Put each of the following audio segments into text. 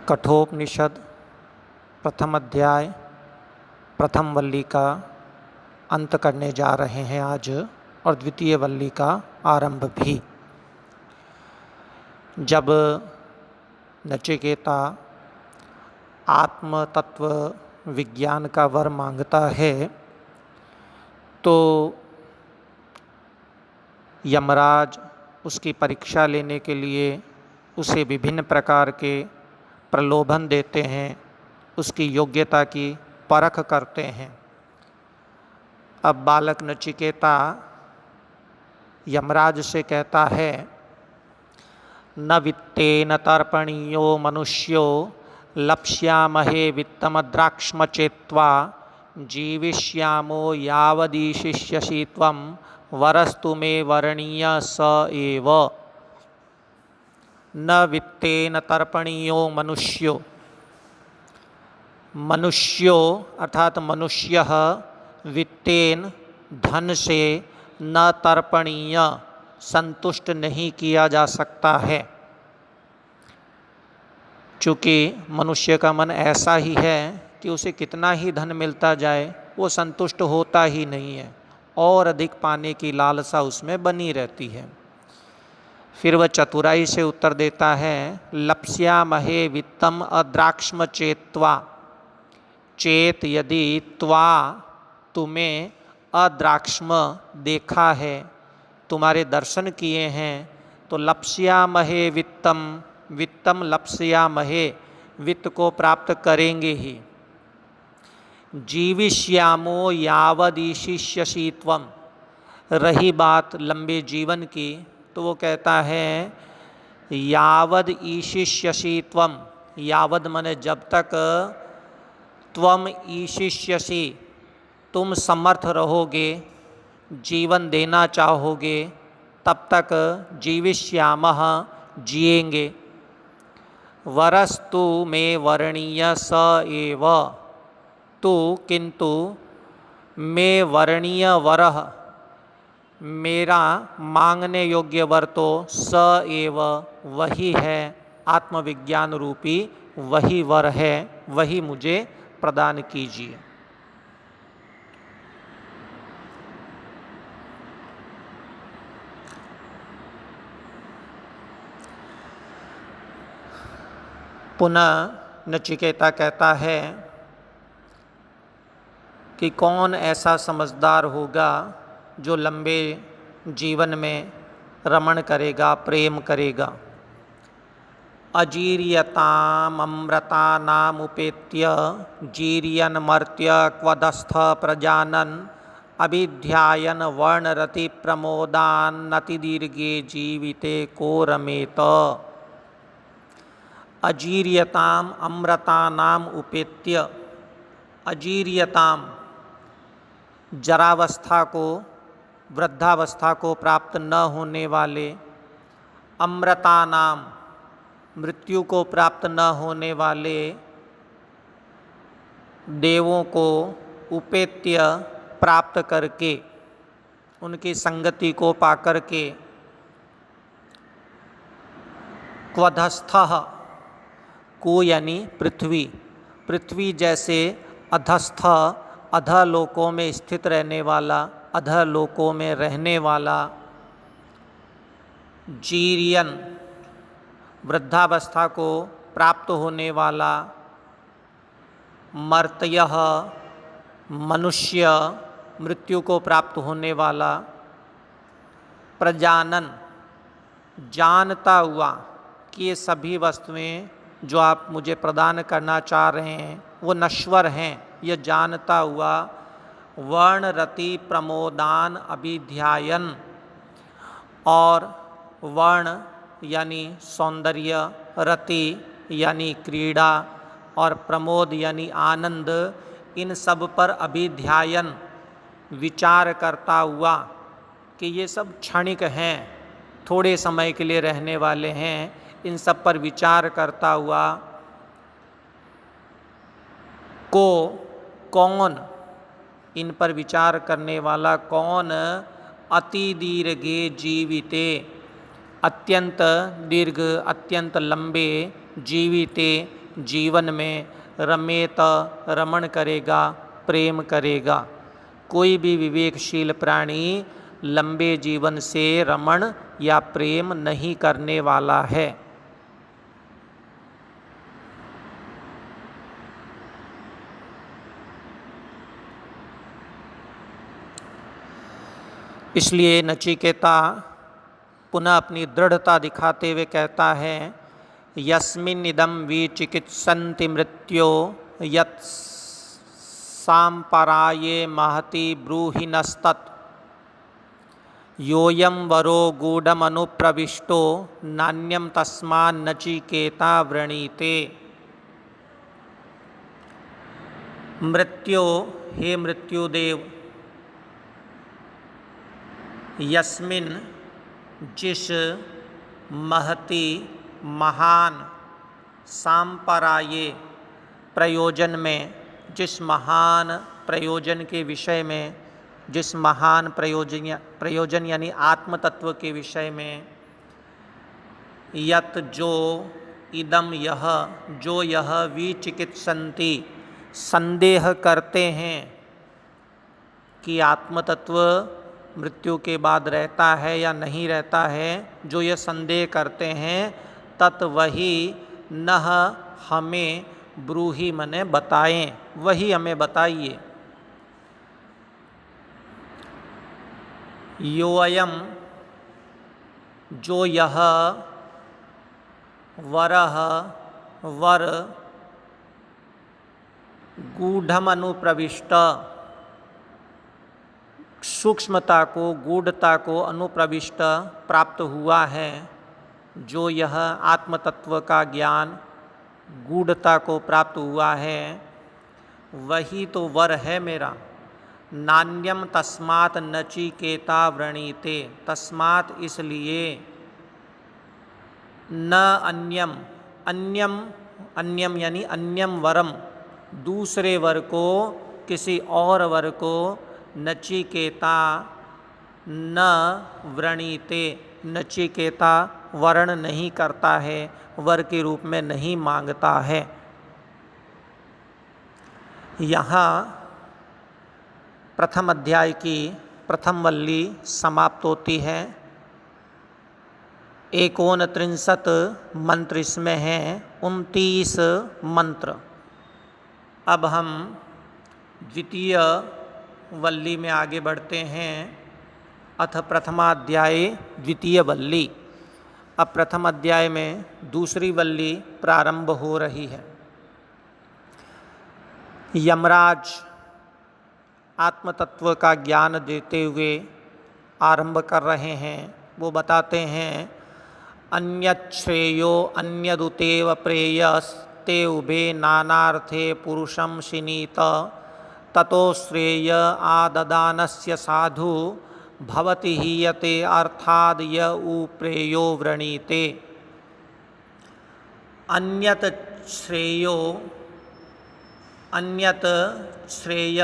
कठोपनिषद प्रथम अध्याय प्रथम वल्ली का अंत करने जा रहे हैं आज, और द्वितीय वल्ली का आरंभ भी। जब नचिकेता आत्म तत्व विज्ञान का वर मांगता है तो यमराज उसकी परीक्षा लेने के लिए उसे विभिन्न प्रकार के प्रलोभन देते हैं, उसकी योग्यता की परख करते हैं। अब बालक नचिकेता यमराज से कहता है, न वित्तेन तर्पणीयो मनुष्यो लप्स्यामहे वित्तमद्राक्ष्म चेत्वा जीविष्यामो यावदीशिष्यसि त्वं वरस्तु मे वरणीय स एव। न वित्तेन तर्पणीयो मनुष्यो, मनुष्यो अर्थात मनुष्य वित्तेन धन से न तर्पणीय संतुष्ट नहीं किया जा सकता है। चूँकि मनुष्य का मन ऐसा ही है कि उसे कितना ही धन मिलता जाए वो संतुष्ट होता ही नहीं है, और अधिक पाने की लालसा उसमें बनी रहती है। फिर वह चतुराई से उत्तर देता है, लप्स्यामहे वित्तम अद्राक्ष्म चेत्वा। चेत यदि त्वा तुम्हें अद्राक्ष्म देखा है, तुम्हारे दर्शन किए हैं, तो लप्स्यामहे वित्तम, वित्तम लप्स्यामहे वित्त को प्राप्त करेंगे ही। जीविष्यामो यावदीशिष्यसि त्वं। रही बात लंबे जीवन की तो वो कहता है यावद ईशिष्यसि त्वं, यावद मने जब तक, त्वम ईशिष्यसि तुम समर्थ रहोगे, जीवन देना चाहोगे, तब तक जीविष्यामः जिएंगे। वरस्तु मे वरणीय स एव। तू किंतु मे वरणीय वरः, मेरा मांगने योग्य वर तो स एव वही है, आत्मविज्ञान रूपी वही वर है, वही मुझे प्रदान कीजिए। पुनः नचिकेता कहता है कि कौन ऐसा समझदार होगा जो लंबे जीवन में रमण करेगा, प्रेम करेगा। अजीर्यताम अमृतानामुपेत्य जीर्यन मर्त्य क्वदस्थ प्रजानन अभिध्यायन वर्णरति प्रमोदान्नति दीर्घे जीविते को रमेत। अजीर्यताम अमृतानाम उपेत्य, अजीर्यताम जरावस्था को, वृद्धावस्था को प्राप्त न होने वाले, अमृता नाम मृत्यु को प्राप्त न होने वाले देवों को उपेत्य प्राप्त करके, उनकी संगति को पाकर के, क्वधस्थः को यानी पृथ्वी, पृथ्वी जैसे अधस्थ अधलोकों में स्थित रहने वाला, अधलोकों में रहने वाला, जीर्यन वृद्धावस्था को प्राप्त होने वाला, मर्त्यः मनुष्य मृत्यु को प्राप्त होने वाला, प्रजानन जानता हुआ कि ये सभी वस्तुएं जो आप मुझे प्रदान करना चाह रहे हैं वो नश्वर हैं, यह जानता हुआ, वर्णरति प्रमोदान अभिध्यायन, और वर्ण यानी सौंदर्य, रति यानी क्रीड़ा, और प्रमोद यानी आनंद, इन सब पर अभिध्यायन विचार करता हुआ कि ये सब क्षणिक हैं, थोड़े समय के लिए रहने वाले हैं, इन सब पर विचार करता हुआ को कौन, इन पर विचार करने वाला कौन, अति दीर्घे जीविते, अत्यंत दीर्घ अत्यंत लंबे जीविते जीवन में रमेत रमण करेगा, प्रेम करेगा। कोई भी विवेकशील प्राणी लंबे जीवन से रमण या प्रेम नहीं करने वाला है। इसलिए नचिकेता पुनः अपनी दृढ़ता दिखाते हुए कहता है, यस्मिन्निदं विचिकित्सन्ति मृत्यो यत् सांपराये महति ब्रूहि नस्तत् योऽयं वरो गूढ़मनुप्रविष्टो नान्यं तस्मान्नचिकेता वृणीते। मृत्यो, हे मृत्युदेव, यस्मिन, जिस, महति, महान, सांपराये, प्रयोजन में, जिस महान प्रयोजन के विषय में, जिस महान प्रयोजन यानी आत्म तत्व के विषय में, यत जो, इदम यह, जो यह, विचिकित्सन्ति, संदेह करते हैं कि आत्म तत्व मृत्यु के बाद रहता है या नहीं रहता है, जो ये संदेह करते हैं, तत् वही नह हमें ब्रूहि मने बताएं, वही हमें बताइए। योऽयं, जो यह, वरह, वर, गूढ़मनुप्रविष्ट, सूक्ष्मता को, गूढ़ता को अनुप्रविष्ट प्राप्त हुआ है, जो यह आत्मतत्व का ज्ञान गूढ़ता को प्राप्त हुआ है, वही तो वर है मेरा। नान्यम तस्मात् नचिकेता वृणीते, तस्मात् इसलिए, न अन्यम, अन्यम, अन्यम यानी अन्यम वरम, दूसरे वर को, किसी और वर को, नचिकेता न वृणीते, नचिकेता वर्ण नहीं करता है, वर के रूप में नहीं मांगता है। यहाँ प्रथम अध्याय की प्रथम वल्ली समाप्त होती है। 39 मंत्र इसमें हैं, 29 मंत्र। अब हम द्वितीय वल्ली में आगे बढ़ते हैं। अथ प्रथमाध्याय द्वितीय वल्ली। अब प्रथम अध्याय में दूसरी वल्ली प्रारंभ हो रही है। यमराज आत्मतत्व का ज्ञान देते हुए आरंभ कर रहे हैं। वो बताते हैं, अन्यच्छ्रेयो अन्यदुतेव प्रेयस्ते उभे नानार्थे पुरुषं शिनीत ततो श्रेय आददानस्य साधु भवति हीयते अर्थाद य उप्रेयो वृणीते। अन्यत श्रेयो, अन्यत श्रेय,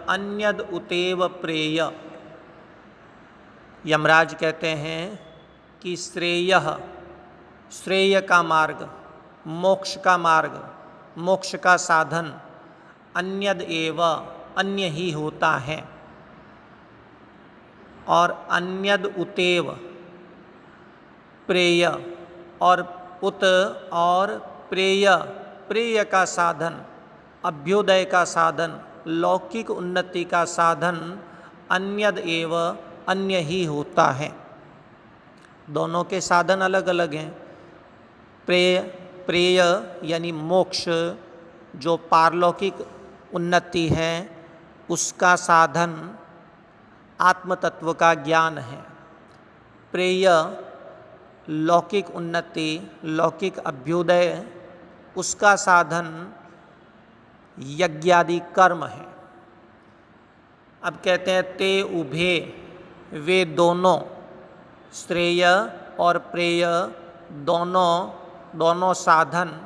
अन्यद उतेव प्रेय। यमराज कहते हैं कि श्रेय, श्रेय का मार्ग, मोक्ष का मार्ग, मोक्ष का साधन, अन्यद एव, अन्य ही होता है, और अन्यद उतेव प्रेय, और उत और प्रेय, प्रेय का साधन, अभ्युदय का साधन, लौकिक उन्नति का साधन, अन्यद एव, अन्य ही होता है। दोनों के साधन अलग अलग हैं। प्रेय, प्रेय यानी मोक्ष, जो पारलौकिक उन्नति है, उसका साधन आत्मतत्व का ज्ञान है। प्रेय लौकिक उन्नति, लौकिक अभ्युदय, उसका साधन यज्ञादि कर्म है। अब कहते हैं, ते उभे, वे दोनों, श्रेय और प्रेय दोनों, दोनों साधन,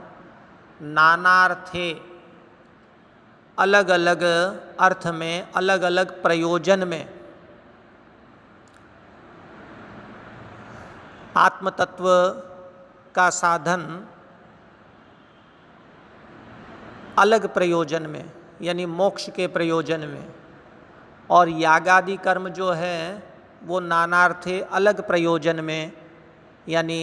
नानार्थे, अलग अलग अर्थ में, अलग अलग प्रयोजन में, आत्मतत्व का साधन अलग प्रयोजन में यानी मोक्ष के प्रयोजन में, और यागादि कर्म जो है वो नानार्थे अलग प्रयोजन में यानी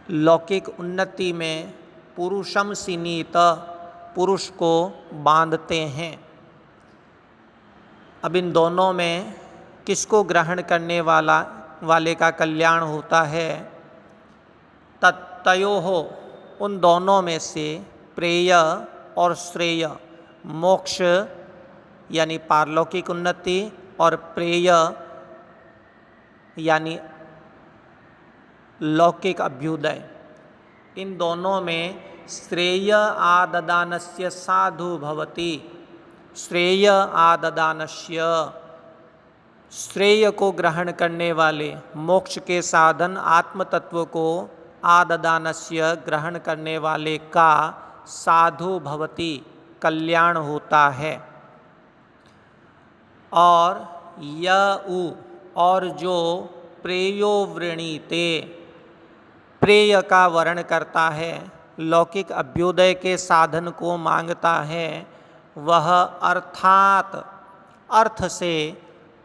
लौकिक उन्नति में पुरुषम सीनीत पुरुष को बांधते हैं। अब इन दोनों में किसको ग्रहण करने वाले का कल्याण होता है? तत्तयो हो, उन दोनों में से प्रेय और श्रेय, मोक्ष यानी पारलौकिक उन्नति और प्रेय यानी लौकिक अभ्युदय, इन दोनों में श्रेय आददानस्य साधु भवति। श्रेय आददानस्य, श्रेय को ग्रहण करने वाले मोक्ष के साधन आत्म तत्व को आददानस्य ग्रहण करने वाले का साधु भवति कल्याण होता है। और और जो प्रेयो वृणीते, प्रेय का वर्ण करता है, लौकिक अभ्युदय के साधन को मांगता है, वह अर्थात अर्थ से,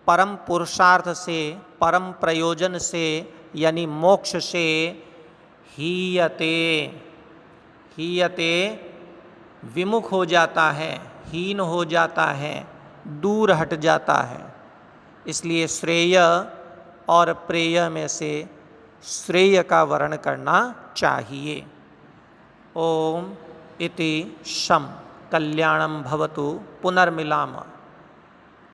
परम पुरुषार्थ से, परम प्रयोजन से यानी मोक्ष से हीयते, हीयते विमुख हो जाता है, हीन हो जाता है, दूर हट जाता है। इसलिए श्रेय और प्रेय में से श्रेय का वर्ण करना चाहिए। ओम इति शम कल्याणम भवतु पुनर्मिलाम।